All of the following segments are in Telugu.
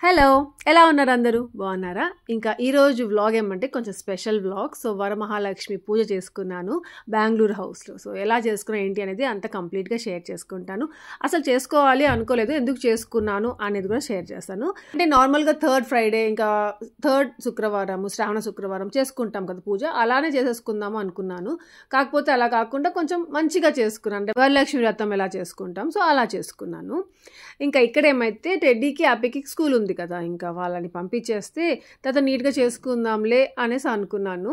హలో ఎలా ఉన్నారు అందరూ బాగున్నారా? ఇంకా ఈరోజు వ్లాగ్ ఏమంటే కొంచెం స్పెషల్ వ్లాగ్. సో వరమహాలక్ష్మి పూజ చేసుకున్నాను బెంగళూరు హౌస్లో. సో ఎలా చేసుకున్నా ఏంటి అనేది అంత కంప్లీట్గా షేర్ చేసుకుంటాను. అసలు చేసుకోవాలి అనుకోలేదు, ఎందుకు చేసుకున్నాను అనేది కూడా షేర్ చేస్తాను. అంటే నార్మల్గా థర్డ్ ఫ్రైడే ఇంకా థర్డ్ శుక్రవారం శ్రావణ శుక్రవారం చేసుకుంటాం కదా పూజ, అలానే చేసేసుకుందాము అనుకున్నాను. కాకపోతే అలా కాకుండా కొంచెం మంచిగా చేసుకున్నాను, అంటే వరలక్ష్మి వ్రతం ఎలా చేసుకుంటాం సో అలా చేసుకున్నాను. ఇంకా ఇక్కడ ఏమైతే టెడ్డీకి హ్యాపీకి స్కూల్ ఉంది కదా, ఇంకా వాళ్ళని పంపించేస్తే తర్వాత నీట్గా చేసుకుందాంలే అనేసి అనుకున్నాను.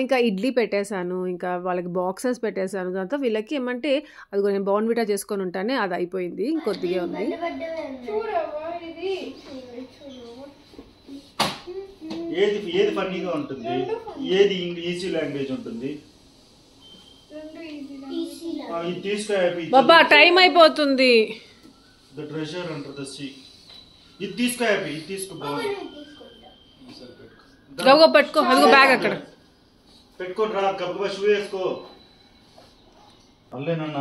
ఇంకా ఇడ్లీ పెట్టేశాను, ఇంకా వాళ్ళకి బాక్సెస్ పెట్టేశాను. దాంతో వీళ్ళకి ఏమంటే అదిగో నేను బౌన్విటా చేసుకొని ఉంటానే అది అయిపోయింది, ఇంకొద్దిగా ఉంది. ఏది ఫన్నీగా ఉంటుంది, ఏది ఈజీ లాంగ్వేజ్ ఉంటుంది. బాబా టైం అయిపోతుంది. The treasure under the sea. ఇది తీసుకో హ్యాపీ, ఇది తీసుకో బాగుంది. గౌగో పట్టుకో, అదిగో బ్యాగ్ అక్కడ పెట్టుకోని రా, గబ్బా షూ వేసుకో. అల్లే నాన్న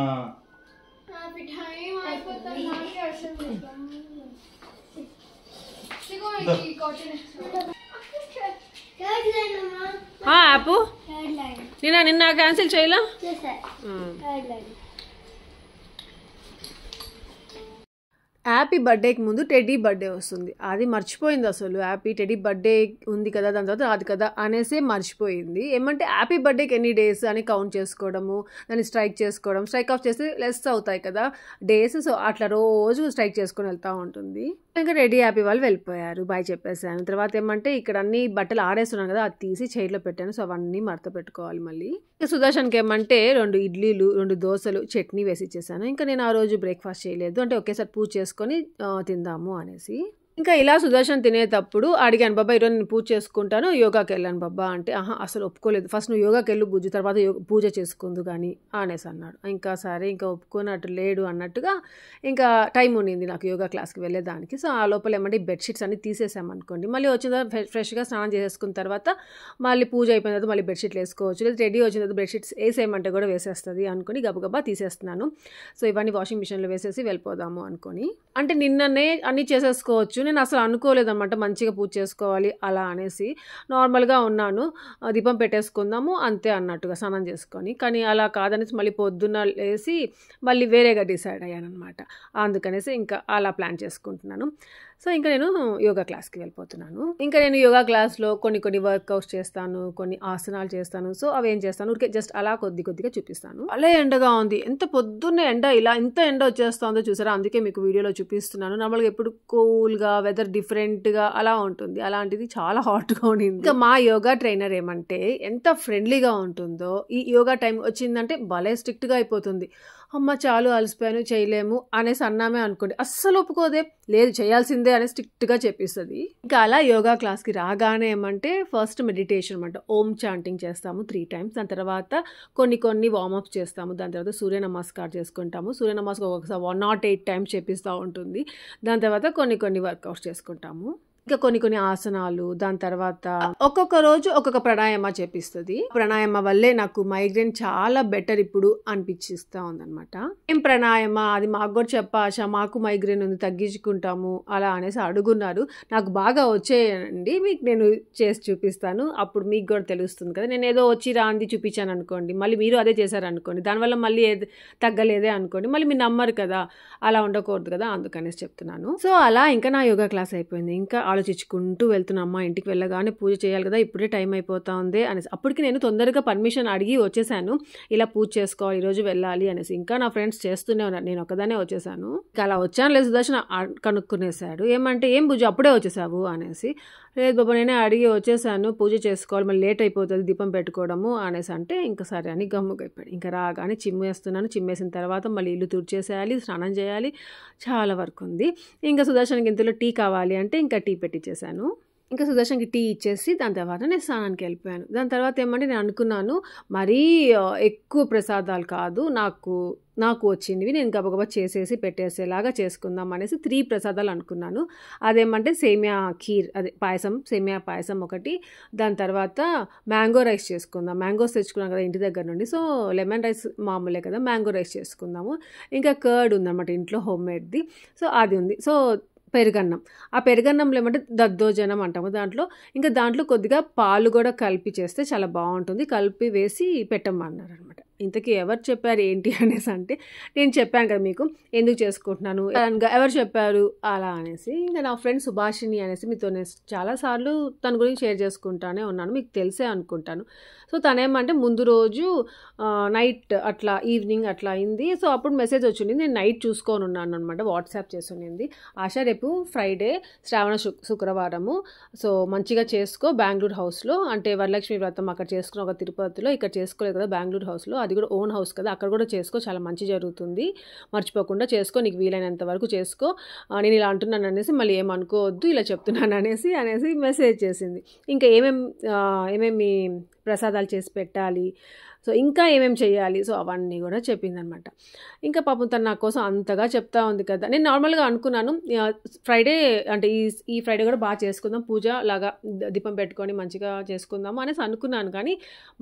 యాప్ నిన్న క్యాన్సిల్ చేయలా. హ్యాపీ బర్త్డేకి ముందు టెడ్డీ బర్త్డే వస్తుంది, అది మర్చిపోయింది. అసలు హ్యాపీ టెడ్డీ బర్త్డే ఉంది కదా, దాని తర్వాత అది కదా అనేసి మర్చిపోయింది. ఏమంటే హ్యాపీ బర్త్డేకి ఎన్ని డేస్ అని కౌంట్ చేసుకోవడము, దాన్ని స్ట్రైక్ చేసుకోవడం, స్ట్రైక్ ఆఫ్ చేస్తే లెస్ అవుతాయి కదా డేస్. సో అట్లా రోజు స్ట్రైక్ చేసుకొని వెళ్తూ ఉంటుంది. ఇంకా రెడీ హ్యాపీ వాళ్ళు వెళ్ళిపోయారు, బాయ్ చెప్పేసాను. తర్వాత ఏమంటే ఇక్కడ అన్ని బట్టలు ఆడేస్తున్నాను కదా, అది తీసి చైర్లో పెట్టాను. సో అవన్నీ మడత పెట్టుకోవాలి మళ్ళీ. ఇంకా సుదర్శన్కి ఏమంటే 2 ఇడ్లీలు 2 దోశలు చట్నీ వేసి ఇచ్చేసాను. ఇంకా నేను ఆ రోజు బ్రేక్ఫాస్ట్ చేయలేదు, అంటే ఒకేసారి పూజ చేసుకొని తిందాము అనేసి. ఇంకా ఇలా సుదర్శన్ తినేటప్పుడు అడిగాను, బాబా ఈరోజు నేను పూజ చేసుకుంటాను, యోగాకి వెళ్ళాను బాబా అంటే, అసలు ఒప్పుకోలేదు. ఫస్ట్ నువ్వు యోగాకి వెళ్ళు బుజ్జి, తర్వాత పూజ చేసుకుందు కానీ అనేసి అన్నాడు. ఇంకా సరే ఇంకా ఒప్పుకున్నట్టు లేడు అన్నట్టుగా ఇంకా టైం ఉండింది నాకు యోగా క్లాస్కి వెళ్ళేదానికి. సో ఆ లోపల ఏమంటే బెడ్షీట్స్ అన్ని తీసేసామనుకోండి, మళ్ళీ వచ్చిన తర్వాత ఫ్రెష్గా స్నానం చేసేసుకున్న తర్వాత మళ్ళీ పూజ అయిపోయిన తర్వాత మళ్ళీ బెడ్షీట్లు వేసుకోవచ్చు, లేదా రెడీ వచ్చిన తర్వాత బెడ్షీట్స్ వేసేయమంటే కూడా వేసేస్తుంది అనుకుని గబగబా తీసేస్తున్నాను. సో ఇవన్నీ వాషింగ్ మిషన్లో వేసేసి వెళ్ళిపోదాము అనుకొని, అంటే నిన్ననే అన్నీ చేసేసుకోవచ్చు. నేను అసలు అనుకోలేదన్నమాట మంచిగా పూజ చేసుకోవాలి అలా అనేసి. నార్మల్గా ఉన్నాను, దీపం పెట్టేసుకుందాము అంతే అన్నట్టుగా స్నానం చేసుకొని. కానీ అలా కాదనేసి మళ్ళీ పొద్దున్న లేసి మళ్ళీ వేరేగా డిసైడ్ అయ్యాను అనమాట. అందుకనేసి ఇంకా అలా ప్లాన్ చేసుకుంటున్నాను. సో ఇంకా నేను యోగా క్లాస్కి వెళ్ళిపోతున్నాను. ఇంకా నేను యోగా క్లాస్లో కొన్ని వర్కౌట్స్ చేస్తాను, కొన్ని ఆసనాలు చేస్తాను. సో అవి ఏం చేస్తాను, ఊరికే జస్ట్ అలా కొద్దిగా చూపిస్తాను. అలా ఎండగా ఉంది, ఎంత పొద్దున్నే ఎండ ఇలా ఇంత ఎండ వచ్చేస్తుందో చూసారా, అందుకే మీకు వీడియోలో చూపిస్తున్నాను. నార్మల్గా ఎప్పుడు కూల్గా వెదర్ డిఫరెంట్గా అలా ఉంటుంది, అలాంటిది చాలా హాట్గా ఉండింది. ఇంకా మా యోగా ట్రైనర్ ఏమంటే ఎంత ఫ్రెండ్లీగా ఉంటుందో, ఈ యోగా టైం వచ్చిందంటే భలే స్ట్రిక్ట్గా అయిపోతుంది. అమ్మ చాలు అలసిపోయాను చేయలేము అనేసి అన్నామే అనుకోండి, అస్సలు ఒప్పుకోదే, లేదు చేయాల్సిందే అని స్ట్రిక్ట్గా చెప్పిస్తుంది. ఇంకా అలా యోగా క్లాస్కి రాగానే ఏమంటే ఫస్ట్ మెడిటేషన్ అనమాట, ఓం చాంటింగ్ చేస్తాము 3 times. దాని తర్వాత కొన్ని వార్మప్స్ చేస్తాము. దాని తర్వాత సూర్య నమస్కారం చేసుకుంటాము. సూర్య నమస్కారం ఒకసారి 108 times చేపిస్తూ ఉంటుంది. దాని తర్వాత కొన్ని వర్కౌట్స్ చేసుకుంటాము. ఇంకా కొన్ని ఆసనాలు, దాని తర్వాత ఒక్కొక్క రోజు ఒక్కొక్క ప్రాణాయామ చేపిస్తుంది. ప్రాణాయామ వల్లే నాకు మైగ్రేన్ చాలా బెటర్ ఇప్పుడు అనిపించిస్తూ ఉందన్నమాట. ఏం ప్రాణాయామ అది మాకు కూడా చెప్పాశ, మాకు మైగ్రేన్ ఉంది తగ్గించుకుంటాము అలా అనేసి అడుగున్నారు. నాకు బాగా వచ్చేయండి, మీకు నేను చేసి చూపిస్తాను, అప్పుడు మీకు కూడా తెలుస్తుంది కదా. నేను ఏదో వచ్చి రాంది చూపించాను అనుకోండి, మళ్ళీ మీరు అదే చేశారనుకోండి, దానివల్ల మళ్ళీ తగ్గలేదే అనుకోండి, మళ్ళీ మీరు నమ్మరు కదా, అలా ఉండకూడదు కదా, అందుకనేసి చెప్తున్నాను. సో అలా ఇంకా నా యోగా క్లాస్ అయిపోయింది. ఇంకా ఆలోచించుకుంటూ వెళ్తున్నా, అమ్మ ఇంటికి వెళ్ళగానే పూజ చేయాలి కదా, ఇప్పుడే టైం అయిపోతా ఉంది అనేసి. అప్పటికి నేను తొందరగా పర్మిషన్ అడిగి వచ్చేసాను, ఇలా పూజ చేసుకోవాలి ఈరోజు వెళ్ళాలి అనేసి. ఇంకా నా ఫ్రెండ్స్ చేస్తూనే ఉన్నారు, నేను ఒకదానే వచ్చేసాను. ఇంకా అలా వచ్చాను లేదు సుదర్శన్ కనుక్కునేశాడు, ఏమంటే ఏం పూజ అప్పుడే వచ్చేసావు అనేసి. లేదు బాబా నేనే అడిగి వచ్చేసాను, పూజ చేసుకోవాలి మళ్ళీ లేట్ అయిపోతుంది దీపం పెట్టుకోవడము అనేసి అంటే, ఇంకా సరే అని గమ్ముగా అయిపోయాడు. ఇంకా రాగానే చిమ్మేస్తున్నాను, చిమ్మేసిన తర్వాత మళ్ళీ ఇల్లు తుడిచేసేయాలి, స్నానం చేయాలి, చాలా వర్క్ ఉంది. ఇంకా సుదర్శన్కి ఇంతలో టీ కావాలి అంటే ఇంకా టీ పెట్టించేసాను. ఇంకా సుదర్శన్కి టీ ఇచ్చేసి దాని తర్వాత నేను స్నానానికి వెళ్ళిపోయాను. దాని తర్వాత ఏమంటే నేను అనుకున్నాను మరీ ఎక్కువ ప్రసాదాలు కాదు, నాకు వచ్చినవి నేను గబగబా చేసేసి పెట్టేసేలాగా చేసుకుందాం అనేసి 3 ప్రసాదాలు అనుకున్నాను. అదేమంటే సేమియా ఖీర్, అదే పాయసం, సేమియా పాయసం ఒకటి, దాని తర్వాత మ్యాంగో రైస్ చేసుకుందాం. మ్యాంగోస్ తెచ్చుకున్నాం కదా ఇంటి దగ్గర నుండి, సో లెమన్ రైస్ మామూలే కదా, మ్యాంగో రైస్ చేసుకుందాము. ఇంకా కర్డ్ ఉందన్నమాట ఇంట్లో హోమ్ మేడ్ది, సో అది ఉంది. సో పెరుగన్నం. ఆ పెరుగన్నంలో ఏమంటే దద్దోజనం అంటాము. దాంట్లో కొద్దిగా పాలు కూడా కలిపి చేస్తే చాలా బాగుంటుంది. కలిపి వేసి పెట్టమన్నారనమాట. ఇంతకీ ఎవరు చెప్పారు ఏంటి అనేసి అంటే, నేను చెప్పాను కదా మీకు ఎందుకు చేసుకుంటున్నాను, ఎవరు చెప్పారు అలా అనేసి. ఇంకా నా ఫ్రెండ్ సుభాషిణి అనేసి మీతో నేను చాలాసార్లు తన గురించి షేర్ చేసుకుంటానే ఉన్నాను, మీకు తెలిసే అనుకుంటాను. సో తనేమంటే ముందు రోజు నైట్ అట్లా ఈవినింగ్ అట్లా అయింది. సో అప్పుడు మెసేజ్ వచ్చింది, నేను నైట్ చూసుకొని ఉన్నాను అనమాట, వాట్సాప్ చేసింది. ఆశ రేపు ఫ్రైడే శ్రావణ శుక్రవారము, సో మంచిగా చేసుకో బెంగళూరు హౌస్లో, అంటే వరలక్ష్మి వ్రతం అక్కడ చేసుకున్న ఒక తిరుపతిలో, ఇక్కడ చేసుకోలేదు కదా బెంగళూరు హౌస్లో, అది కూడా ఓన్ హౌస్ కదా, అక్కడ కూడా చేసుకో, చాలా మంచి జరుగుతుంది, మర్చిపోకుండా చేసుకో, నీకు వీలైనంత వరకు చేసుకో, నేను ఇలా అంటున్నాను అనేసి మళ్ళీ ఏమనుకోవద్దు, ఇలా చెప్తున్నాను అనేసి మెసేజ్ చేసింది. ఇంకా ఏమేమి ప్రసాదాలు చేసి పెట్టాలి, సో ఇంకా ఏమేమి చేయాలి, సో అవన్నీ కూడా చెప్పిందనమాట. ఇంకా పాపం తను నా కోసం అంతగా చెప్తా ఉంది కదా. నేను నార్మల్గా అనుకున్నాను ఫ్రైడే అంటే ఈ ఫ్రైడే కూడా బాగా చేసుకుందాం, పూజ లాగా దీపం పెట్టుకొని మంచిగా చేసుకుందాము అనేసి అనుకున్నాను. కానీ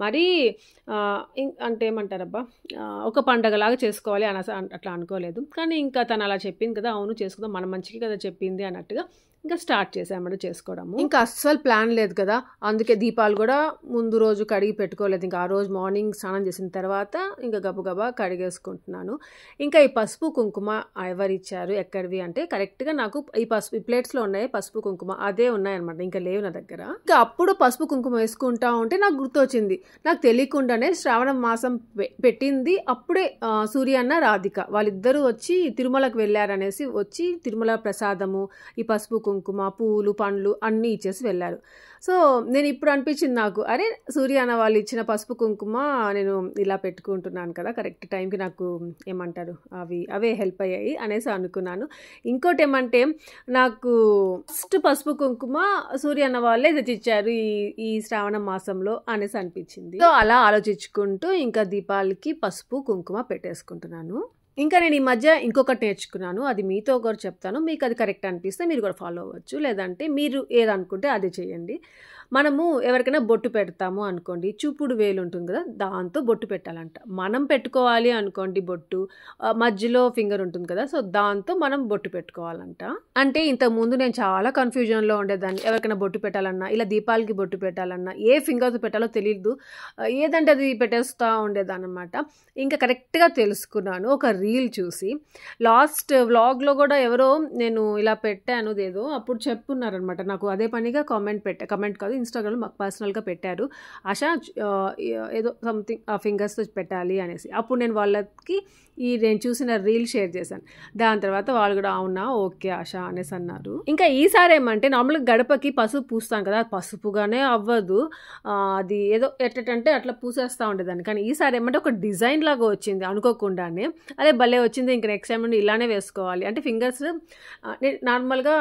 మరీ అంటే ఏమంటారబ్బా ఒక పండగలాగా చేసుకోవాలి అనేసి అట్లా అనుకోలేదు. కానీ ఇంకా తను అలా చెప్పింది కదా, అవును చేసుకుందాం, మన మంచికి కదా చెప్పింది అన్నట్టుగా ఇంకా స్టార్ట్ చేసామన్నమాట చేసుకోవడము. ఇంకా అస్సలు ప్లాన్ లేదు కదా, అందుకే దీపాలు కూడా ముందు రోజు కడిగి పెట్టుకోలేదు. ఇంకా ఆ రోజు మార్నింగ్ స్నానం చేసిన తర్వాత ఇంకా గబగబా కడిగేసుకుంటున్నాను. ఇంకా ఈ పసుపు కుంకుమ ఎవరిచ్చారు ఎక్కడివి అంటే కరెక్ట్గా నాకు ఈ ప్లేట్స్లో ఉన్నాయి పసుపు కుంకుమ, అదే ఉన్నాయన్నమాట, ఇంకా లేవు నా దగ్గర. ఇంకా అప్పుడు పసుపు కుంకుమ వేసుకుంటా ఉంటే నాకు గుర్తొచ్చింది, నాకు తెలియకుండానే శ్రావణ మాసం పెట్టింది అప్పుడే సూర్య అన్న రాధిక వాళ్ళిద్దరూ వచ్చి తిరుమలకు వెళ్ళారనేసి వచ్చి తిరుమల ప్రసాదము ఈ పసుపు కుంకుమ పూలు పండ్లు అన్నీ ఇచ్చేసి వెళ్ళారు. సో నేను ఇప్పుడు అనిపించింది నాకు, అరే సూర్య అన్న వాళ్ళు ఇచ్చిన పసుపు కుంకుమ నేను ఇలా పెట్టుకుంటున్నాను కదా, కరెక్ట్ టైంకి నాకు ఏమంటారు అవే హెల్ప్ అయ్యాయి అనేసి అనుకున్నాను. ఇంకోటి ఏమంటే నాకు ఫస్ట్ పసుపు కుంకుమ సూర్య అన్న వాళ్ళే తెచ్చిచ్చారు ఈ శ్రావణ మాసంలో అనేసి అనిపించింది. సో అలా ఆలోచించుకుంటూ ఇంకా దీపాలకి పసుపు కుంకుమ పెట్టేసుకుంటున్నాను. ఇంకా నేను ఈ మధ్య ఇంకొకటి నేర్చుకున్నాను, అది మీతో ఒకటి చెప్తాను, మీకు అది కరెక్ట్ అనిపిస్తే మీరు కూడా ఫాలో అవ్వచ్చు, లేదంటే మీరు ఏదనుకుంటే అది చేయండి. మనము ఎవరికైనా బొట్టు పెడతాము అనుకోండి, చూపుడు వేలు ఉంటుంది కదా, దాంతో బొట్టు పెట్టాలంట. మనం పెట్టుకోవాలి అనుకోండి బొట్టు, మధ్యలో ఫింగర్ ఉంటుంది కదా, సో దాంతో మనం బొట్టు పెట్టుకోవాలంట. అంటే ఇంతకుముందు నేను చాలా కన్ఫ్యూజన్లో ఉండేదాన్ని, ఎవరికైనా బొట్టు పెట్టాలన్నా ఇలా దీపాలకి బొట్టు పెట్టాలన్నా ఏ ఫింగర్తో పెట్టాలో తెలియదు, ఏదంటే అది పెట్టేస్తూ ఉండేదాన్ని అనమాట. ఇంకా కరెక్ట్గా తెలుసుకున్నాను ఒక రీల్ చూసి. లాస్ట్ వ్లాగ్లో కూడా ఎవరో నేను ఇలా పెట్టాను ఏదో, అప్పుడు చెప్పున్నారనమాట నాకు, అదే పనిగా కమెంట్ కాదు ఇన్స్టాగ్రామ్లో మాకు పర్సనల్గా పెట్టారు, ఆశ ఏదో సంథింగ్ ఆ ఫింగర్స్తో పెట్టాలి అనేసి. అప్పుడు నేను వాళ్ళకి నేను చూసిన రీల్ షేర్ చేశాను. దాని తర్వాత వాళ్ళు కూడా అవునా ఓకే ఆశ అనేసి అన్నారు. ఇంకా ఈసారి ఏమంటే నార్మల్గా గడపకి పసుపు పూస్తాను కదా, పసుపుగానే అవ్వదు, అది ఏదో ఎట్టంటే అట్లా పూసేస్తూ ఉండేదాన్ని. కానీ ఈసారి ఏమంటే ఒక డిజైన్ లాగా వచ్చింది అనుకోకుండానే, అదే భలే వచ్చింది, ఇంకా నెక్స్ట్ టైం నుండి ఇలానే వేసుకోవాలి అంటే ఫింగర్స్ నార్మల్గా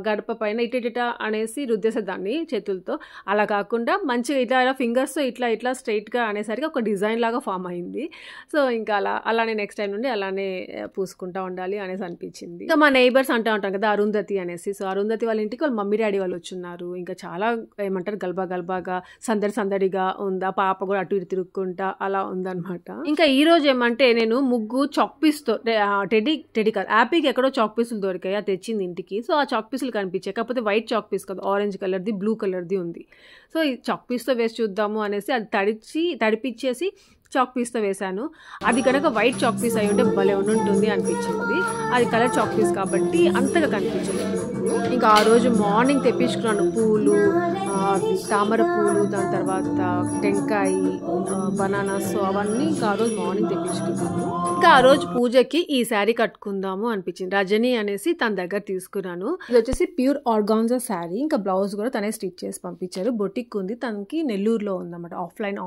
గడప పైన ఇట అనేసి రుద్దేసేదాన్ని చేతులతో, అలా కాకుండా మంచిగా ఇట్లా ఫింగర్స్తో ఇట్లా స్ట్రైట్గా అనేసరికి ఒక డిజైన్ లాగా ఫామ్ అయింది. సో ఇంకా అలానే నెక్స్ట్ టైం నుండి అలానే పూసుకుంటా ఉండాలి అనేసి అనిపించింది. ఇంకా మా నైబర్స్ అంటూ ఉంటాం కదా అరుంధతి అనేసి, సో అరుంధతి వాళ్ళ ఇంటికి వాళ్ళ మమ్మీ డాడీ వాళ్ళు వచ్చున్నారు. ఇంకా చాలా ఏమంటారు గల్బాగా సందడిగా ఉందా, పాప కూడా అటు ఇటు తిరుగుకుంటా అలా ఉందన్నమాట. ఇంకా ఈ రోజు ఏమంటే నేను ముగ్గు చాక్ పీస్తో టెడీ కాదు యాపీకి ఎక్కడో చాక్ పీసులు దొరికాయి, అది తెచ్చింది ఇంటికి. సో ఆ చాక్ పీసులు కనిపించాయి, కాకపోతే వైట్ చాక్ పీస్ కాదు, ఆరెంజ్ కలర్ది బ్లూ కలర్ది ఉంది. సో ఈ చాక్ పీస్తో వేసి చూద్దాము అనేసి అది తడిపించేసి చాక్ పీస్తో వేశాను. అది కనుక వైట్ చాక్ పీస్ అయి ఉంటే భలే ఉంటుంది అనిపించింది. అది కలర్ చాక్ పీస్ కాబట్టి అంతగా కనిపించలేదు. ఇంకా ఆ రోజు మార్నింగ్ తెప్పించుకున్నాను పూలు, తామర పూలు, దాని తర్వాత టెంకాయ, బనానాస్, అవన్నీ ఇంకా ఆ రోజు మార్నింగ్ తెప్పించుకున్నాను. ఇంకా ఆ రోజు పూజకి ఈ శారీ కట్టుకుందాము అనిపించింది. రజనీ అనేసి తన దగ్గర తీసుకున్నాను. ఇది వచ్చేసి ప్యూర్ ఆర్గాన్జా శారీ, ఇంకా బ్లౌజ్ కూడా తనే స్టిచ్ చేసి పంపించారు. బొటిక్ ఉంది తనకి, నెల్లూరులో ఉందన్నమాట.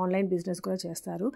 ఆన్లైన్ బిజినెస్ కూడా చేస్తారు.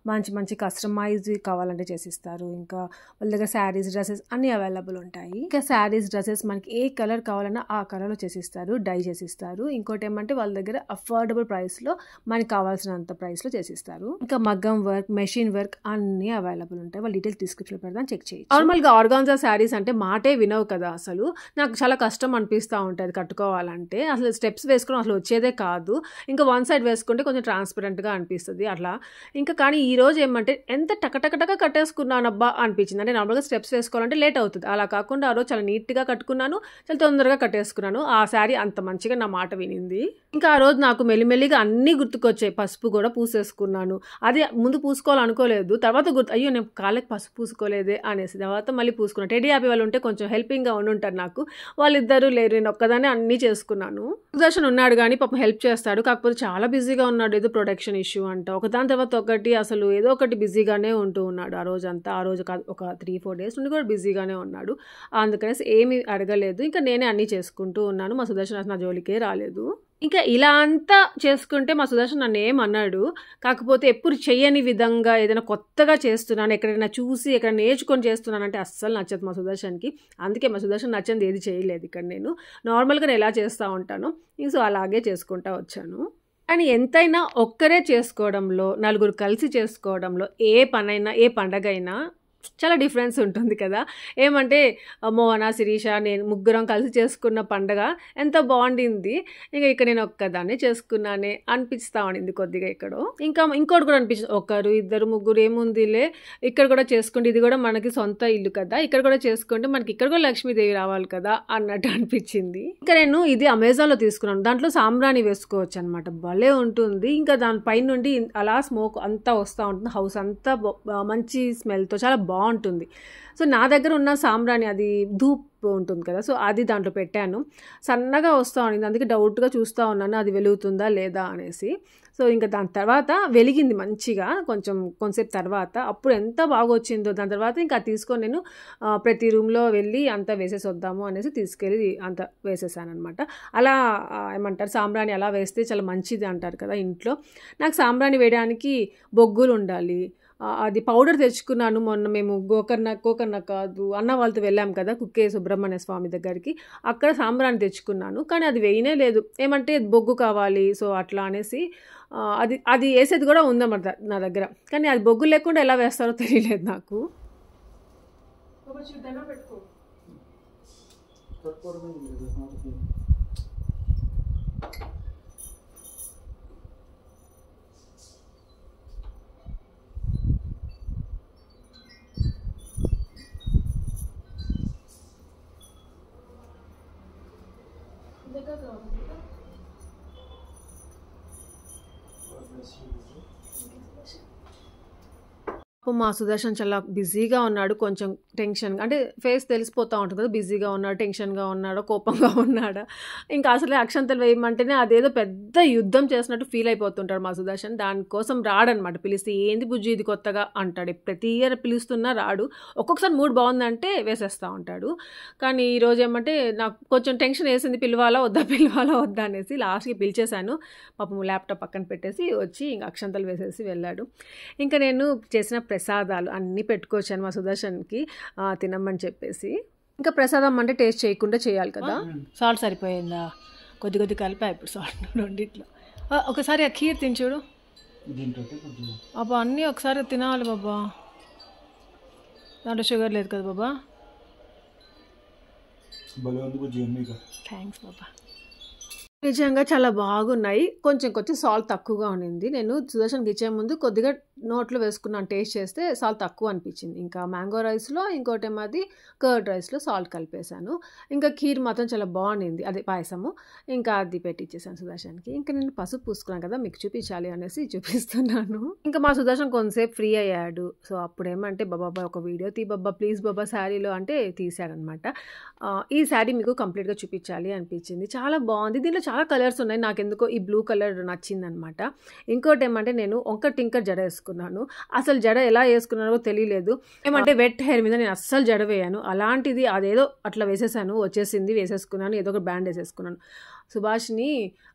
మంచి కస్టమైజ్ కావాలంటే చేసిస్తారు. ఇంకా వాళ్ళ దగ్గర శారీస్ డ్రెస్సెస్ అన్నీ అవైలబుల్ ఉంటాయి. ఇంకా శారీస్ డ్రెస్సెస్ మనకి ఏ కలర్ కావాలన్నా ఆ కలర్లో చేసిస్తారు, డై చేసిస్తారు. ఇంకోటి ఏమంటే వాళ్ళ దగ్గర అఫోర్డబుల్ ప్రైస్లో మనకి కావాల్సినంత ప్రైస్లో చేసిస్తారు. ఇంకా మగ్గం వర్క్, మెషిన్ వర్క్ అన్నీ అవైలబుల్ ఉంటాయి. వాళ్ళ డీటెయిల్స్ డిస్క్రిప్షన్ పెడతాను, చెక్ చేయండి. నార్మల్గా ఆర్గాన్జా శారీస్ అంటే మాటే వినవు కదా, అసలు నాకు చాలా కష్టం అనిపిస్తూ ఉంటుంది కట్టుకోవాలంటే. అసలు స్టెప్స్ వేసుకుని అసలు వచ్చేదే కాదు. ఇంకా వన్ సైడ్ వేసుకుంటే కొంచెం ట్రాన్స్పరెంట్గా అనిపిస్తుంది అట్లా. ఇంకా కానీ ఈ ఈరోజు ఏమంటే ఎంత టకటకటక కట్టేసుకున్నానబ్బా అనిపించింది. అంటే నార్మల్గా స్టెప్స్ వేసుకోవాలంటే లేట్ అవుతుంది, అలా కాకుండా ఆ రోజు చాలా నీట్గా కట్టుకున్నాను, చాలా తొందరగా కట్టేసుకున్నాను. ఆ శారీ అంత మంచిగా నా మాట వినింది. ఇంకా ఆ రోజు నాకు మెల్లిమెల్లిగా అన్నీ గుర్తుకొచ్చాయి. పసుపు కూడా పూసేసుకున్నాను, అది ముందు పూసుకోవాలనుకోలేదు, తర్వాత అయ్యో నేను కాళ్ళకి పసుపు పూసుకోలేదే అనేసి తర్వాత మళ్ళీ పూసుకున్నాను. టెడీ హ్యాపీ వాళ్ళు ఉంటే కొంచెం హెల్పింగ్గా ఉండుంటారు నాకు, వాళ్ళిద్దరూ లేరు, నేను ఒక్కదాన్ని అన్నీ చేసుకున్నాను. సుదర్శన్ ఉన్నాడు కానీ పాపం హెల్ప్ చేస్తాడు, కాకపోతే చాలా బిజీగా ఉన్నాడు. ఏదో ప్రొడక్షన్ ఇష్యూ అంట, ఒకదాని తర్వాత ఒకటి, అసలు ఏదో ఒకటి బిజీగానే ఉంటూ ఉన్నాడు ఆ రోజంతా. ఆ రోజు కాదు, ఒక 3-4 డేస్ నుండి కూడా బిజీగానే ఉన్నాడు. అందుకనేసి ఏమీ అడగలేదు, ఇంకా నేనే అన్నీ చేసుకుంటూ ఉన్నాను. మా సుదర్శన్ అసలు నా జోలికే రాలేదు. ఇంకా ఇలా అంతా చేసుకుంటే మా సుదర్శన్ నన్ను ఏమన్నాడు, కాకపోతే ఎప్పుడు చెయ్యని విధంగా ఏదైనా కొత్తగా చేస్తున్నాను, ఎక్కడైనా చూసి ఎక్కడ నేర్చుకొని చేస్తున్నానంటే అస్సలు నచ్చదు మా సుదర్శన్కి. అందుకే మా సుదర్శన్ నచ్చంది ఏది చేయలేదు ఇక్కడ. నేను నార్మల్గా నేను ఎలా చేస్తూ ఉంటాను, సో అలాగే చేసుకుంటూ వచ్చాను. కానీ ఎంతైనా ఒక్కరే చేసుకోవడంలో, నలుగురు కలిసి చేసుకోవడంలో ఏ పనైనా ఏ పండగైనా చాలా డిఫరెన్స్ ఉంటుంది కదా. ఏమంటే మోహన, శిరీష, నేను ముగ్గురం కలిసి చేసుకున్న పండగ ఎంత బాగుండింది. ఇంకా ఇక్కడ నేను ఒక్కదాన్నే చేసుకున్నానే అనిపిస్తూ ఉండింది కొద్దిగా ఎక్కడో. ఇంకా ఇంకోటి కూడా అనిపించింది, ఒకరు ఇద్దరు ముగ్గురు ఏముందిలే, ఇక్కడ కూడా చేసుకోండి, ఇది కూడా మనకి సొంత ఇల్లు కదా, ఇక్కడ కూడా చేసుకోండి, మనకి ఇక్కడ కూడా లక్ష్మీదేవి రావాలి కదా అన్నట్టు అనిపించింది. ఇంకా నేను ఇది అమెజాన్లో తీసుకున్నాను, దాంట్లో సాంబ్రాణి వేసుకోవచ్చు అనమాట, భలే ఉంటుంది. ఇంకా దానిపై నుండి అలా స్మోక్ అంతా వస్తూ ఉంటుంది, హౌస్ అంతా మంచి స్మెల్తో చాలా బాగుంటుంది. సో నా దగ్గర ఉన్న సాంబ్రాణి అది ధూప్ ఉంటుంది కదా, సో అది దాంట్లో పెట్టాను, సన్నగా వస్తూ ఉండింది. అందుకే డౌట్గా చూస్తూ ఉన్నాను అది వెలుగుతుందా లేదా అనేసి. సో ఇంకా దాని తర్వాత వెలిగింది మంచిగా, కొంచెంసేపు తర్వాత, అప్పుడు ఎంత బాగా వచ్చిందో. దాని తర్వాత ఇంకా తీసుకొని నేను ప్రతి రూమ్లో వెళ్ళి అంతా వేసేసి వద్దాము అనేసి తీసుకెళ్ళి అంత వేసేసాను అనమాట. అలా ఏమంటారు, సాంబ్రాణి అలా వేస్తే చాలా మంచిది అంటారు కదా ఇంట్లో. నాకు సాంబ్రాణి వేయడానికి బొగ్గులు ఉండాలి, అది పౌడర్ తెచ్చుకున్నాను మొన్న. మేము గోకర్ణ కాదు అన్న వాళ్ళతో వెళ్ళాం కదా కుక్కే సుబ్రహ్మణ్య స్వామి దగ్గరికి, అక్కడ సాంబ్రాణి తెచ్చుకున్నాను, కానీ అది వేయనే లేదు. ఏమంటే బొగ్గు కావాలి, సో అట్లా అనేసి అది వేసేది కూడా ఉందన్నమాట నా దగ్గర, కానీ అది బొగ్గు లేకుండా ఎలా వేస్తారో తెలియలేదు నాకు. మా సుదర్శన్ చాలా బిజీగా ఉన్నాడు, కొంచెం టెన్షన్, అంటే ఫేస్ తెలిసిపోతూ ఉంటుంది కదా, బిజీగా ఉన్నాడు, టెన్షన్గా ఉన్నాడో, కోపంగా ఉన్నాడా. ఇంకా అసలే అక్షంతలు వేయమంటేనే అదేదో పెద్ద యుద్ధం చేసినట్టు ఫీల్ అయిపోతుంటాడు మా సుదర్శన్. దానికోసం రాడనమాట, పిలిస్తే ఏంది బుజ్జి ఇది కొత్తగా అంటాడు. ప్రతి ఇయర్ పిలుస్తున్నా రాడు, ఒక్కొక్కసారి మూడ్ బాగుందంటే వేసేస్తూ ఉంటాడు. కానీ ఈరోజు ఏమంటే నాకు కొంచెం టెన్షన్ వేసింది, పిలవాలా వద్దా అనేసి లాస్ట్కి పిలిచేశాను. పాపం ల్యాప్టాప్ పక్కన పెట్టేసి వచ్చి ఇంకా అక్షంతలు వేసేసి వెళ్ళాడు. ఇంకా నేను చేసిన ప్రసాదాలు అన్నీ పెట్టుకొచ్చాను మా సుదర్శన్కి తినమని చెప్పేసి. ఇంకా ప్రసాదం అంటే టేస్ట్ చేయకుండా చేయాలి కదా. సాల్ట్ సరిపోయిందా? కొద్ది కలిపా ఇప్పుడు సాల్ట్ రెండిట్లో. ఒకసారి ఆ ఖీర్ తిని చూడు అబ్బా, అన్నీ ఒకసారి తినాలి బాబా. దాంట్లో షుగర్ లేదు కదా బాబా. థ్యాంక్స్ బాబా. నిజంగా చాలా బాగున్నాయి. కొంచెం సాల్ట్ తక్కువగా ఉండింది. నేను సుదర్శన్కి ఇచ్చే ముందు కొద్దిగా నోట్లో వేసుకున్నాను, టేస్ట్ చేస్తే సాల్ట్ తక్కువ అనిపించింది. ఇంకా మ్యాంగో రైస్లో ఇంకోటేమో అది కర్డ్ రైస్లో సాల్ట్ కలిపేశాను. ఇంకా ఖీర్ మాత్రం చాలా బాగుండింది, అదే పాయసము. ఇంకా అది పెట్టిచ్చేసాను సుదర్శన్కి. ఇంకా నేను పసుపు పూసుకున్నాను కదా, మీకు చూపించాలి అనేసి చూపిస్తున్నాను. ఇంకా మా సుదర్శన్ కొంతసేపు ఫ్రీ అయ్యాడు. సో అప్పుడేమంటే బాబా ఒక వీడియో తీ బాబా ప్లీజ్ బాబా శారీలో అంటే తీసాడనమాట. ఈ శారీ మీకు కంప్లీట్గా చూపించాలి అనిపించింది, చాలా బాగుంది. దీంట్లో చాలా కలర్స్ ఉన్నాయి, నాకు ఎందుకో ఈ బ్లూ కలర్ నచ్చింది అనమాట. ఇంకోటి ఏమంటే నేను టింకర్ జడ వేసుకున్నాను. అసలు జడ ఎలా వేసుకున్నానో తెలియలేదు. ఏమంటే వెట్ హెయిర్ మీద నేను అస్సలు జడ వేయాను, అలాంటిది అదేదో అట్లా వేసేసాను, వచ్చేసింది, వేసేసుకున్నాను, ఏదో ఒక బ్యాండ్ వేసేసుకున్నాను. సుభాష్ని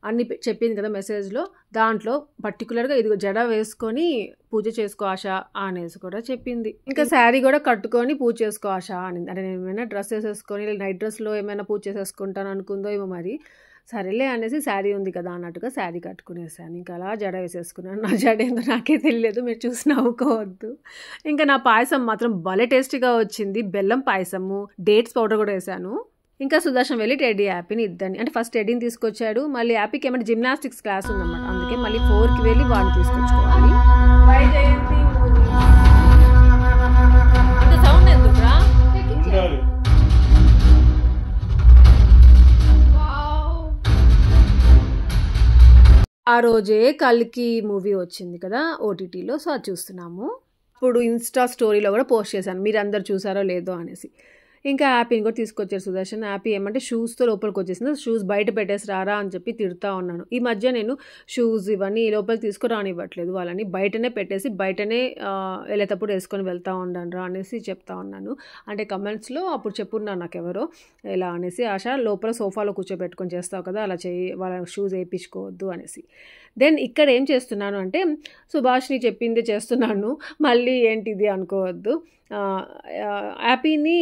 అన్ని చెప్పింది కదా మెసేజ్లో, దాంట్లో పర్టికులర్గా ఇది జడ వేసుకొని పూజ చేసుకో ఆశ అనేసి కూడా చెప్పింది. ఇంకా శారీ కూడా కట్టుకొని పూజ చేసుకో ఆశ అనింది. అంటే నేను ఏమైనా డ్రెస్ వేసేసుకొని నైట్ డ్రెస్లో ఏమైనా పూజ చేసేసుకుంటాను అనుకుందో ఏమో మరి. సరేలే అనేసి శారీ ఉంది కదా అన్నట్టుగా శారీ కట్టుకునేసాను. ఇంకా అలా జడ వేసేసుకున్నాను. నా జడ ఏందో నాకే తెలియలేదు, మీరు చూసి నవ్వుకోవద్దు. ఇంకా నా పాయసం మాత్రం భలే టేస్టీగా వచ్చింది, బెల్లం పాయసము, డేట్స్ పౌడర్ కూడా వేసాను. ఇంకా సుదర్శన్ వెళ్ళి టెడ్డీ హ్యాపీని ఇద్దని, అంటే ఫస్ట్ టెడ్డీని తీసుకొచ్చాడు, మళ్ళీ హ్యాపీకి ఏమంటే జిమ్నాస్టిక్స్ క్లాస్ ఉందన్నమాట, అందుకే మళ్ళీ 4కి వెళ్ళి వాడిని తీసుకొచ్చుకోవాలి. ఆ రోజే కల్కి మూవీ వచ్చింది కదా ఓటీటీలో. సో అది చూస్తున్నాము. ఇప్పుడు ఇన్స్టా స్టోరీలో కూడా పోస్ట్ చేశాను, మీరు అందరు చూసారో లేదో అనేసి. ఇంకా యాపీని కూడా తీసుకొచ్చారు సుదర్శన్. యాపీ ఏమంటే షూస్తో లోపలికి వచ్చేసింది. షూస్ బయట పెట్టేసి రారా అని చెప్పి తిడతా ఉన్నాను. ఈ మధ్య నేను షూస్ ఇవన్నీ లోపలికి తీసుకురానివ్వట్లేదు, వాళ్ళని బయటనే పెట్టేసి బయటనే వెళ్ళేటప్పుడు వేసుకొని వెళ్తూ ఉండండి రా అనేసి చెప్తా ఉన్నాను. అంటే కమెంట్స్లో అప్పుడు చెప్పున్నాను నాకెవరో ఎలా అనేసి, ఆశ లోపల సోఫాలో కూర్చోబెట్టుకొని చేస్తావు కదా అలా చేయి, వాళ్ళ షూస్ వేయించుకోవద్దు అనేసి. దెన్ ఇక్కడ ఏం చేస్తున్నాను అంటే సుభాష్ని చెప్పిందే చేస్తున్నాను, మళ్ళీ ఏంటిది అనుకోవద్దు. యాపీని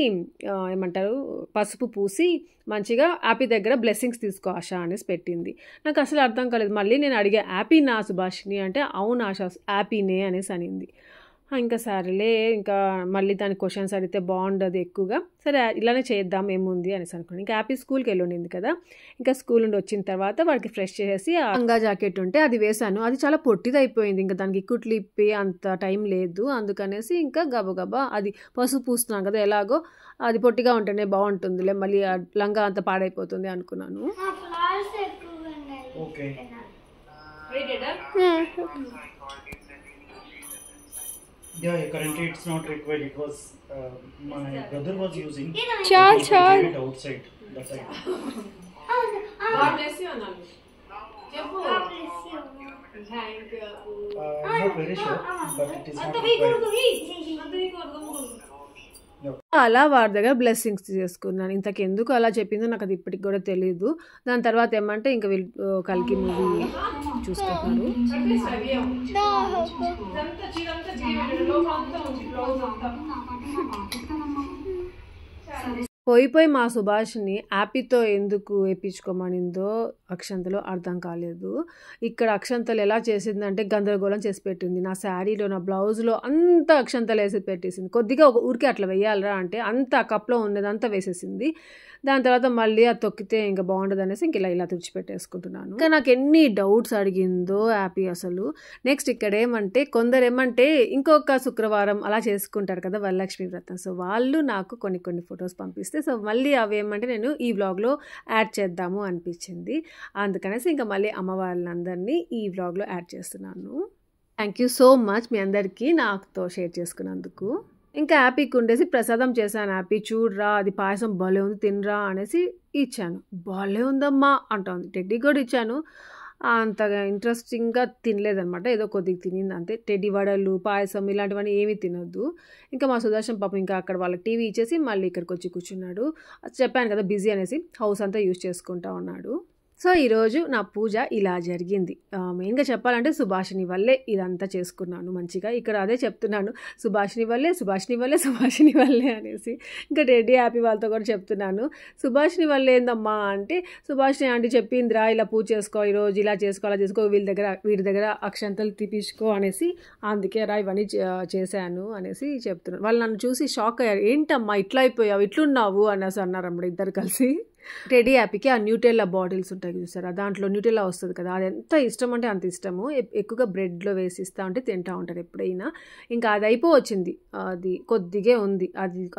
ఏమంటారు పసుపు పూసి మంచిగా యాపీ దగ్గర బ్లెస్సింగ్స్ తీసుకో ఆశ అనేసి పెట్టింది. నాకు అసలు అర్థం కాలేదు. మళ్ళీ నేను అడిగా యాపీ నా సుభాష్ని అంటే అవును ఆశ యాపీనే అనేసి అనింది. ఇంకా సరేలే, ఇంకా మళ్ళీ దాని క్వశ్చన్స్ అడిగితే బాగుండదు ఎక్కువగా, సరే ఇలానే చేద్దాం ఏముంది అనేసి అనుకున్నాను. ఇంకా హ్యాపీ స్కూల్కి వెళ్ళింది కదా, ఇంకా స్కూల్ నుండి వచ్చిన తర్వాత వాడికి ఫ్రెష్ చేసేసి అంగా జాకెట్ ఉంటే అది వేసాను. అది చాలా పొట్టిది అయిపోయింది, ఇంకా దానికి కుట్లు ఇప్పి అంత టైం లేదు, అందుకనేసి ఇంకా గబగబా అది పసుపు పూస్తున్నాను కదా, ఎలాగో అది పొట్టిగా ఉంటేనే బాగుంటుందిలే, మళ్ళీ లంగా అంత పాడైపోతుంది అనుకున్నాను. Yeah, currently it's not required. It was my brother was using. Chal. Outside. That's right. God bless you, Anand. God bless you. Thank you. I'm not very sure, but it is not required. అలా వాడి దగ్గర బ్లెస్సింగ్స్ చేసుకున్నాను. ఇంతకెందుకు అలా చెప్పిందో నాకు అది ఇప్పటికి కూడా తెలియదు. దాని తర్వాత ఏమంటే ఇంకా వీళ్ళు కల్కి మూవీ చూసుకుంటున్నారు. పోయి మా సుభాష్ని యాపీతో ఎందుకు వేయించుకోమనిందో అక్షంతలో అర్థం కాలేదు. ఇక్కడ అక్షంతలు ఎలా చేసిందంటే గందరగోళం చేసి పెట్టింది. నా శారీలో నా బ్లౌజ్లో అంతా అక్షంతలు వేసి పెట్టేసింది. కొద్దిగా ఒక ఊరికి అట్లా వేయాలరా అంటే అంత కప్లో ఉన్నదంతా వేసేసింది. దాని తర్వాత మళ్ళీ అది తొక్కితే ఇంకా బాగుండదు అనేసి ఇంక ఇలా తుడిచిపెట్టేసుకుంటున్నాను. ఇంకా నాకు ఎన్ని డౌట్స్ అడిగిందో యాపీ అసలు. నెక్స్ట్ ఇక్కడ ఏమంటే కొందరు ఏమంటే ఇంకొక శుక్రవారం అలా చేసుకుంటారు కదా వరలక్ష్మి వ్రతం, సో వాళ్ళు నాకు కొన్ని ఫొటోస్ పంపిస్తే సో మళ్ళీ అవి ఏమంటే నేను ఈ వ్లాగ్లో యాడ్ చేద్దాము అనిపించింది. అందుకనేసి ఇంకా మళ్ళీ అమ్మవాళ్ళందరినీ ఈ వ్లాగ్లో యాడ్ చేస్తున్నాను. థ్యాంక్ యూ సో మచ్ మీ అందరికీ నాతో షేర్ చేసుకున్నందుకు. ఇంకా హ్యాపీకి ఉండేసి ప్రసాదం చేశాను. హ్యాపీ చూడరా అది పాయసం భలే ఉంది తినరా అనేసి ఇచ్చాను. భలే ఉందమ్మా అంటుంది. టెడ్డీ కూడా ఇచ్చాను, అంతగా ఇంట్రెస్టింగ్గా తినలేదనమాట, ఏదో కొద్దిగా తినింది అంతే. టెడ్డీ వడలు పాయసం ఇలాంటివన్నీ ఏమీ తినొద్దు. ఇంకా మా సుదర్శన్ పాపం ఇంకా అక్కడ వాళ్ళకి టీవీ ఇచ్చేసి మళ్ళీ ఇక్కడికి వచ్చి కూర్చున్నాడు. చెప్పాను కదా బిజీ అనేసి, హౌస్ అంతా యూజ్ చేసుకుంటా ఉన్నాడు. సో ఈరోజు నా పూజ ఇలా జరిగింది. మెయిన్గా చెప్పాలంటే సుభాషిణి వల్లే ఇదంతా చేసుకున్నాను మంచిగా. ఇక్కడ అదే చెప్తున్నాను, సుభాషిణి వల్లే అనేసి. ఇంకా టెడ్డీ హ్యాపీ వాళ్ళతో కూడా చెప్తున్నాను, సుభాషిణి వల్లే ఏందమ్మా అంటే, సుభాషిణి ఆంటీ చెప్పిందిరా ఇలా పూజ చేసుకో, ఈరోజు ఇలా చేసుకో అలా చేసుకో, వీడి దగ్గర అక్షంతలు తీపించుకో అనేసి, అందుకే రా ఇవన్నీ చేశాను అనేసి చెప్తున్నాను. వాళ్ళు నన్ను చూసి షాక్ అయ్యారు, ఏంటమ్మా ఇట్లా అయిపోయావు ఇట్లున్నావు అనేసి అన్నారు అన్నమాట ఇద్దరు కలిసి. టెడ్డీ హ్యాపీకి ఆ న్యూటెల్లా బాటిల్స్ ఉంటాయి చూసారా, దాంట్లో న్యూటెల్లా వస్తుంది కదా, అది ఎంత ఇష్టం అంటే అంత ఇష్టము. ఎక్కువగా బ్రెడ్లో వేసిస్తా ఉంటే తింటా ఉంటారు ఎప్పుడైనా. ఇంకా అది అయిపోవచ్చింది, అది కొద్దిగే ఉంది,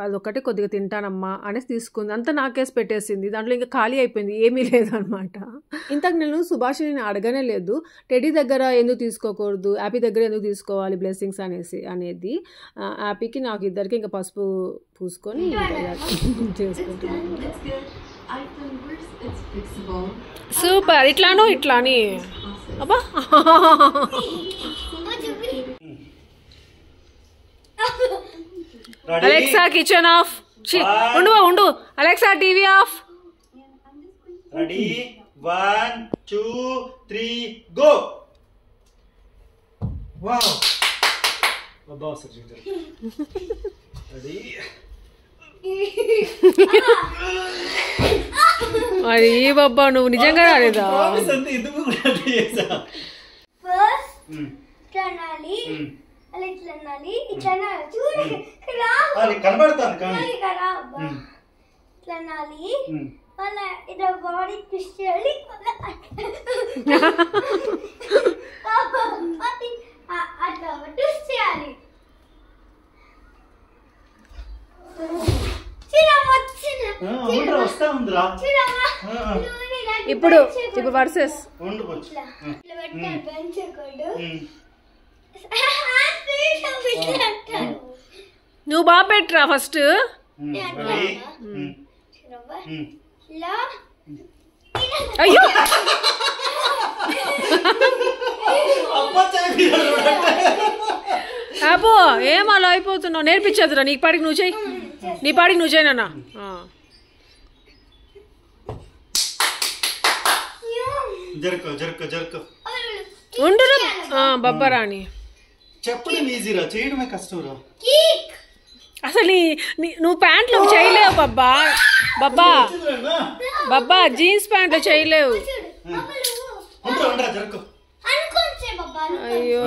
అదొక్కటే కొద్దిగా తింటానమ్మా అనేసి తీసుకుంది, అంతా నాకేసి పెట్టేసింది. దాంట్లో ఇంకా ఖాళీ అయిపోయింది, ఏమీ లేదనమాట. ఇంతకు నేను సుభాషిని అడగనే లేదు, టెడ్డీ దగ్గర ఎందుకు తీసుకోకూడదు హ్యాపీ దగ్గర ఎందుకు తీసుకోవాలి బ్లెస్సింగ్స్ అనేది. హ్యాపీకి నాకు ఇద్దరికి ఇంకా పసుపు పూసుకొని చేసుకుంటున్నాను. సూపర్, ఇట్లాను ఇట్లాని అబ్బా. అలెక్సా కిచెన్ ఆఫ్, ఉండు Alexa TV off. Ready 1 2 3 go. Wow అబ్బా సర్జింగ్ రెడీ. మరి బాబా నువ్వు నిజంగా రాలేదా? ఇప్పుడు వర్సెస్ వండుకోవచ్చు. ఇట్లా పెట్టాలి బెంచ్ ఒకడు. నువ్వు బాగా పెట్టరా ఫస్ట్. అయ్యో అబ్బో ఏం అలా అయిపోతున్నావు, నేర్పించదురా నీ పాడికి నువ్వు చెయ్యి, నీ పాడికి నువ్వు చేయనన్నా. ఉండరు బబ్బరాని చెప్పడం ఈజీరా, చేయడమే కష్టంరా. అసలు నువ్వు ప్యాంట్లు చేయలేవు బబ్బా. బబ్బా జీన్స్ ప్యాంట్లు చేయలేవు. అయ్యో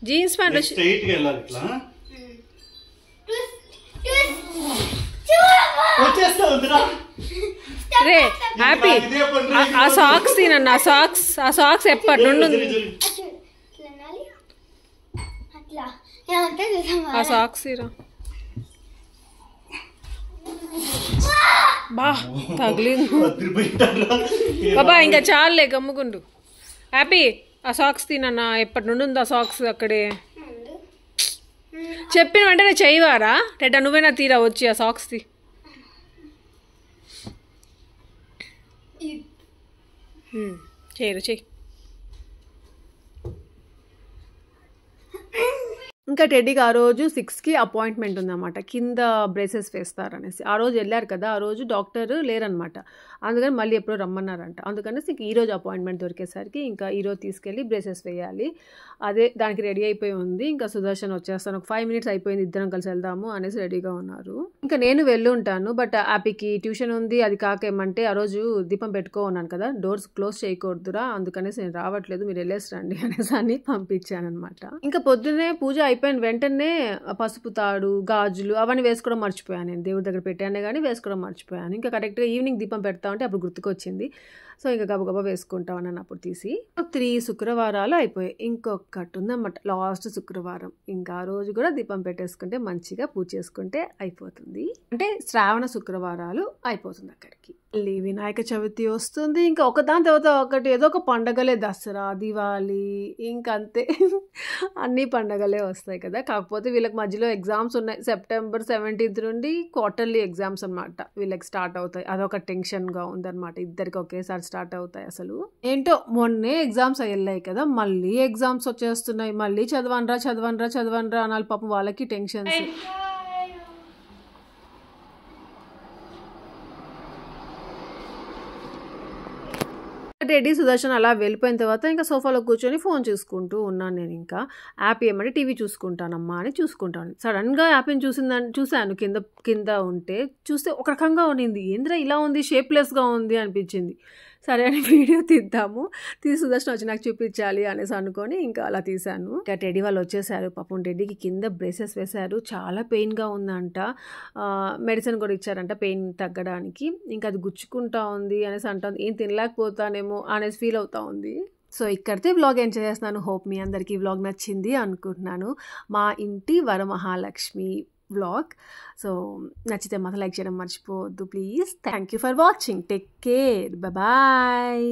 జీన్స్ ప్యాంట్లు స్ట్రైట్ గా వెళ్ళాలి ఇట్లా. రే హ్యాపీ ఆ సాక్స్ తినన్నా, ఆ సాక్స్ ఎప్పటి నుండి ఆ సాక్స్ తీరా. బా తగిలింది బాబా, ఇంకా చాలులే గమ్ముకుండు. హ్యాపీ ఆ సాక్స్ తినన్నా, ఎప్పటి నుండి ఉంది ఆ సాక్స్ అక్కడే. చెప్పిన వెంటనే చేయవారా రెడ్డ, నువ్వేనా తీరా వచ్చి ఆ సాక్స్ తీ. చేయరు చెయ్యి. ఇంకా టెడ్డీకి ఆ రోజు 6కి అపాయింట్మెంట్ ఉందన్నమాట, కింద బ్రేసెస్ వేస్తారనేసి. ఆ రోజు వెళ్ళారు కదా, ఆ రోజు డాక్టర్ లేరనమాట, అందుకని మళ్ళీ ఎప్పుడో రమ్మన్నారంట. అందుకనేసి ఇంక ఈరోజు అపాయింట్మెంట్ దొరికేసరికి ఇంకా ఈరోజు తీసుకెళ్ళి బ్రేసెస్ వేయాలి. అదే దానికి రెడీ అయిపోయి ఉంది. ఇంకా సుదర్శన్ వచ్చేస్తాను, ఒక 5 minutes అయిపోయింది, ఇద్దరం కలిసి వెళ్దాము అనేసి రెడీగా ఉన్నారు. ఇంకా నేను వెళ్ళి ఉంటాను, బట్ హ్యాపీకి ట్యూషన్ ఉంది. అది కాక ఏమంటే ఆ రోజు దీపం పెట్టుకో ఉన్నాను కదా, డోర్స్ క్లోజ్ చేయకూడదురా, అందుకనేసి నేను రావట్లేదు, మీరు వెళ్ళేసి రండి అనేసి అని పంపించాను అనమాట. ఇంకా పొద్దున్నే పూజ అయిపోయిన వెంటనే పసుపు తాడు, గాజులు అవన్నీ వేసుకోవడం మర్చిపోయాను. నేను దేవుడి దగ్గర పెట్టానే కానీ వేసుకోవడం మర్చిపోయాను. ఇంకా కరెక్ట్గా ఈవినింగ్ దీపం పెడతా ఉంటే అప్పుడు గుర్తుకొచ్చింది. సో ఇంకా గబగబా వేసుకుంటామని అప్పుడు తీసి 3 శుక్రవారాలు అయిపోయాయి. ఇంకొకటి ఉందన్నమాట, లాస్ట్ శుక్రవారం. ఇంకా ఆ రోజు కూడా దీపం పెట్టేసుకుంటే మంచిగా పూజ చేసుకుంటే అయిపోతుంది. అంటే శ్రావణ శుక్రవారాలు అయిపోతుంది అక్కడికి. మళ్ళీ వినాయక చవితి వస్తుంది. ఇంకా ఒకదాని తర్వాత ఒకటి ఏదో ఒక పండగలే, దసరా, దివాళీ, ఇంకంతే అన్ని పండగలే వస్తాయి కదా. కాకపోతే వీళ్ళకి మధ్యలో ఎగ్జామ్స్ ఉన్నాయి. September 17th నుండి క్వార్టర్లీ ఎగ్జామ్స్ అనమాట వీళ్ళకి స్టార్ట్ అవుతాయి. అదొక టెన్షన్గా ఉందన్నమాట, ఇద్దరికి ఒకేసారి స్టార్ట్ అవుతాయి. అసలు ఏంటో మొన్నే ఎగ్జామ్స్ అయ్యాయి కదా, మళ్ళీ ఎగ్జామ్స్ వచ్చేస్తున్నాయి. మళ్ళీ చదవనరా అనాలి పాపం, వాళ్ళకి టెన్షన్స్. రెడ్డి సుదర్శన్ అలా వెళ్ళిపోయిన తర్వాత ఇంకా సోఫాలో కూర్చొని ఫోన్ చూసుకుంటూ ఉన్నాను. నేను ఇంకా యాప్ ఏమంటే టీవీ చూసుకుంటానమ్మా అని చూసుకుంటాను. సడన్గా యాప్ని చూశాను, కింద ఉంటే చూస్తే ఒక రకంగా ఉండింది. ఏంద్రా ఇలా ఉంది, షేప్లెస్గా ఉంది అనిపించింది. సరే అని వీడియో తీద్దాము, తీసి సుదర్శన్ వచ్చి నాకు చూపించాలి అనేసి అనుకొని ఇంకా అలా తీశాను. ఇంకా టెడ్డీ వాళ్ళు వచ్చేసారు. పాపం టెడ్డీకి కింద బ్రేసెస్ వేశారు, చాలా పెయిన్గా ఉందంట. మెడిసిన్ కూడా ఇచ్చారంట పెయిన్ తగ్గడానికి. ఇంకా అది గుచ్చుకుంటా ఉంది అనేసి అంటుంది, ఏం తినలేకపోతానేమో అనేసి ఫీల్ అవుతా ఉంది. సో ఇక్కడితే వ్లాగ్ ఎంజాయ్ చేస్తున్నాను. హోప్ మీ అందరికీ వ్లాగ్ నచ్చింది అనుకుంటున్నాను. మా ఇంటి వరమహాలక్ష్మి వ్లాగ్. సో నచ్చితే మాత్రం లైక్ చేయడం మర్చిపోవద్దు please. Thank you for watching. Take care, bye.